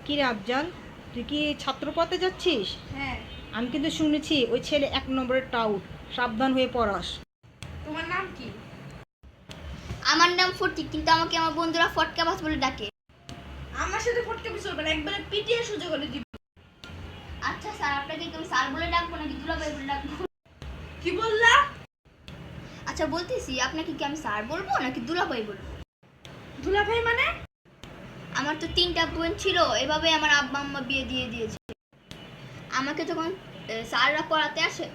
কি রে আফজাল, তুই কি ছাত্র পথে যাচ্ছিস? হ্যাঁ। আমি কিন্তু শুনেছি ওই ছেলে 1 নম্বরের টাউট, সাবধান হয়ে পড়াস। তোমার নাম কি? আমার নাম ফটিক, কিন্তু আমাকে আমার বন্ধুরা ফটকাবাজ বলে ডাকে। আমার সাথে ফটকে চলবে না, একবারে পিটিয়ে সোজা করে দিব। আচ্ছা স্যার, আপনাকে কি আমি স্যার বলে ডাকবো নাকি দুলাভাই বলে ডাকবো? কি বললা? আচ্ছা বলতেছি, আপনাকে কি আমি স্যার বলবো নাকি দুলাভাই বলবো? দুলাভাই মানে? আমার তো 3টা বোন ছিল, এভাবে আমার আব্বা আম্মা বিয়ে দিয়ে দিয়েছে। আমাকে যখন স্যাররা পড়াতে আসে,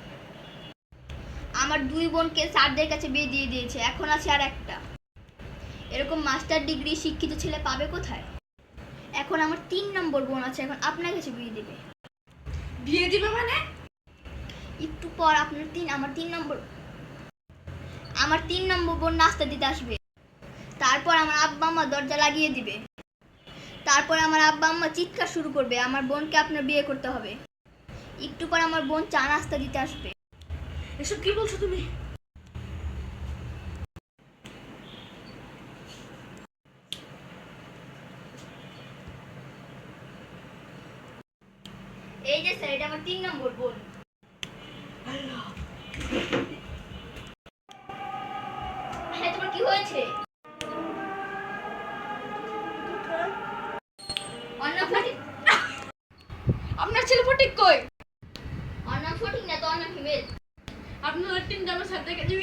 আমার 2 বোনকে স্যারদের কাছে বিয়ে দিয়ে দিয়েছে, এখন আছে আর একটা। এরকম মাস্টার ডিগ্রি শিক্ষিত ছেলে পাবে কোথায়? এখন আমার 3 নম্বর বোন আছে, এখন আপনার কাছে বিয়ে দিবে। বিয়ে দিবে মানে? একটু পর আমার 3 নম্বর বোন নাস্তা দিতে আসবে। তারপর আমার আব্বা আম্মা দরজা লাগিয়ে দিবে। তারপর আমার আব্বা আম্মা চিৎকার শুরু করবে, আমার বোনকে আপনার বিয়ে করতে হবে। একটু পর আমার বোন চা নাস্তা দিতে আসবে। এসব কি বলছো তুমি? এই যে স্যার, এটা আমার 3 নম্বর বোন। আল্লাহ, হ্যাঁ, তোমার কি হয়েছে? অন্য ফটিক। আপনার ছেলে ফটিক কই? অন্য ফটিক না তো, অন্য ফিমেল। আপনার 3টা আমার সাথে কাছে